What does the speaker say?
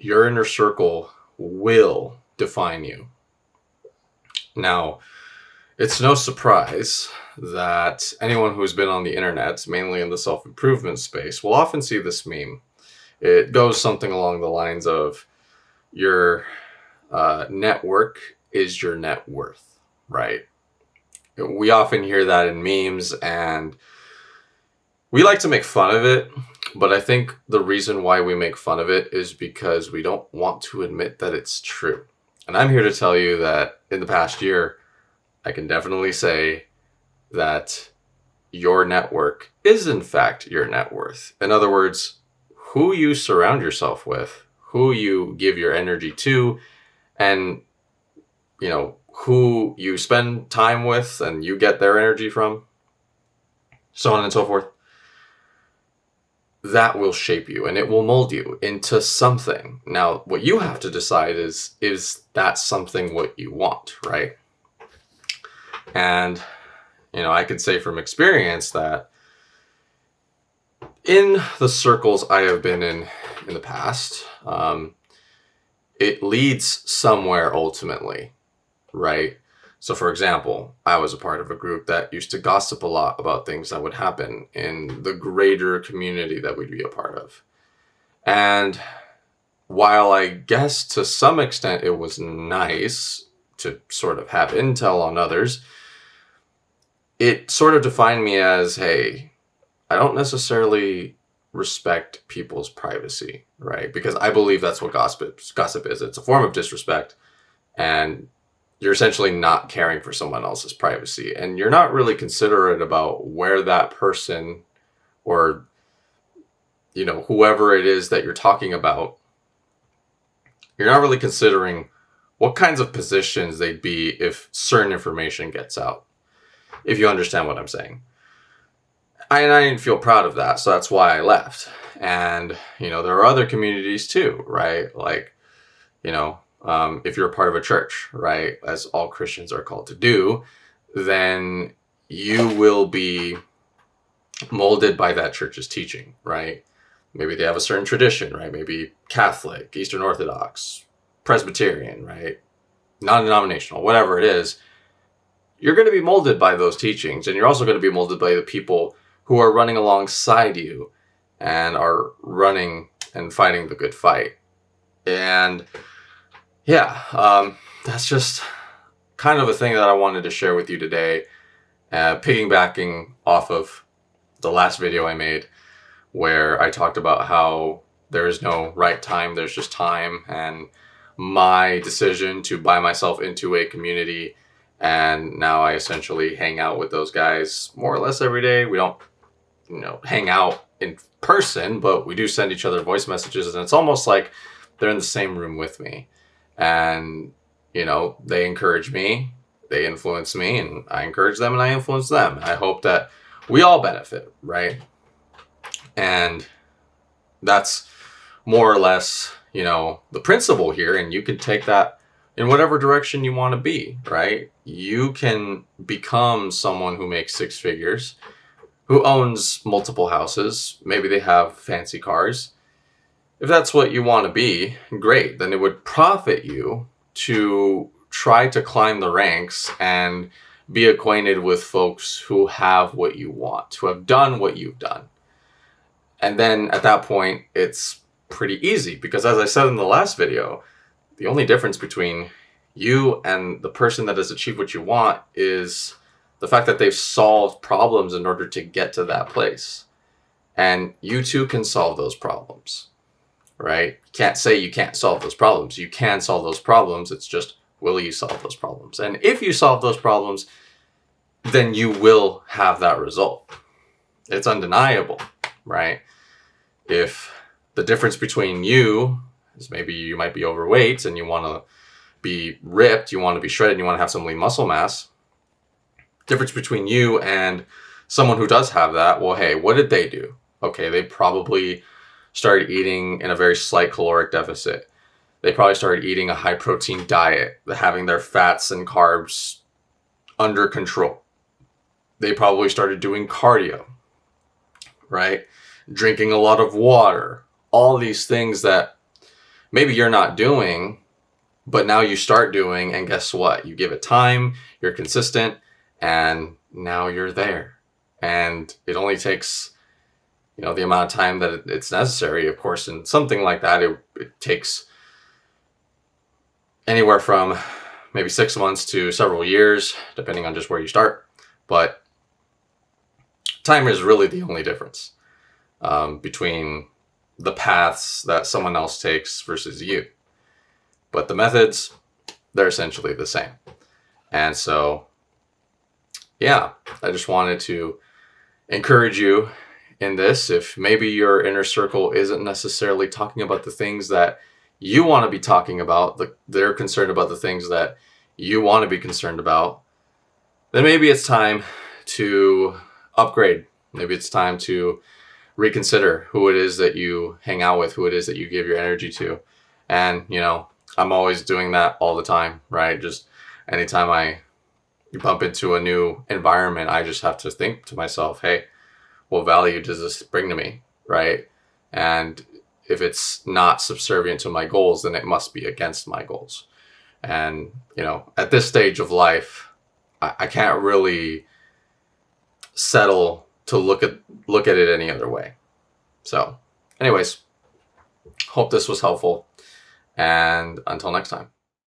your inner circle will define you. Now, it's no surprise that anyone who's been on the internet, mainly in the self-improvement space, will often see this meme. It goes something along the lines of your network is your net worth, right? We often hear that in memes, and we like to make fun of it, but I think the reason why we make fun of it is because we don't want to admit that it's true. And I'm here to tell you that in the past year, I can definitely say that your network is in fact your net worth. In other words, who you surround yourself with, who you give your energy to, and who you spend time with and you get their energy from, so on and so forth, that will shape you and it will mold you into something. Now, what you have to decide is that something what you want, right? And, I could say from experience that in the circles I have been in the past, it leads somewhere ultimately, right? So for example, I was a part of a group that used to gossip a lot about things that would happen in the greater community that we'd be a part of. And while I guess to some extent it was nice to sort of have intel on others, it sort of defined me as, hey, I don't necessarily respect people's privacy, right? Because I believe that's what gossip is. It's a form of disrespect, and you're essentially not caring for someone else's privacy, and you're not really considerate about where that person or whoever it is that you're talking about, you're not really considering what kinds of positions they'd be if certain information gets out, if you understand what I'm saying. I didn't feel proud of that, so that's why I left. And, there are other communities too, right? Like, if you're a part of a church, right, as all Christians are called to do, then you will be molded by that church's teaching, right? Maybe they have a certain tradition, right? Maybe Catholic, Eastern Orthodox, Presbyterian, right? Non-denominational, whatever it is. You're going to be molded by those teachings, and you're also going to be molded by the people who are running alongside you and are running and fighting the good fight. And that's just kind of a thing that I wanted to share with you today, piggybacking off of the last video I made where I talked about how there is no right time, there's just time, and my decision to buy myself into a community, and now I essentially hang out with those guys more or less every day. We don't hang out in person, but we do send each other voice messages, and it's almost like they're in the same room with me. And, they encourage me, they influence me, and I encourage them and I influence them. I hope that we all benefit, right? And that's more or less, the principle here, and you can take that in whatever direction you want to be, right? You can become someone who makes six figures, who owns multiple houses. Maybe they have fancy cars. If that's what you want to be, great. Then it would profit you to try to climb the ranks and be acquainted with folks who have what you want, who have done what you've done. And then at that point, it's pretty easy because, as I said in the last video, the only difference between you and the person that has achieved what you want is the fact that they've solved problems in order to get to that place. And you too can solve those problems, right? You can't say you can't solve those problems. You can solve those problems. It's just, will you solve those problems? And if you solve those problems, then you will have that result. It's undeniable, right? If the difference between you is maybe you might be overweight and you want to be ripped, you want to be shredded, you want to have some lean muscle mass, difference between you and someone who does have that, well, hey, what did they do? Okay, they probably started eating in a very slight caloric deficit. They probably started eating a high protein diet, having their fats and carbs under control. They probably started doing cardio, right? Drinking a lot of water, all these things that maybe you're not doing, but now you start doing, and guess what? You give it time, you're consistent, and now you're there. And it only takes, the amount of time that it's necessary, of course. And something like that, it takes anywhere from maybe 6 months to several years, depending on just where you start. But time is really the only difference between the paths that someone else takes versus you. But the methods, they're essentially the same. And so, yeah, I just wanted to encourage you in this. If maybe your inner circle isn't necessarily talking about the things that you want to be talking about, they're concerned about the things that you want to be concerned about, then maybe it's time to upgrade. Maybe it's time to reconsider who it is that you hang out with, who it is that you give your energy to. And, I'm always doing that all the time, right? Just anytime I bump into a new environment, I just have to think to myself, hey, what value does this bring to me, right? And if it's not subservient to my goals, then it must be against my goals. And, at this stage of life, I can't really settle to look at it any other way. So anyways, hope this was helpful. And until next time.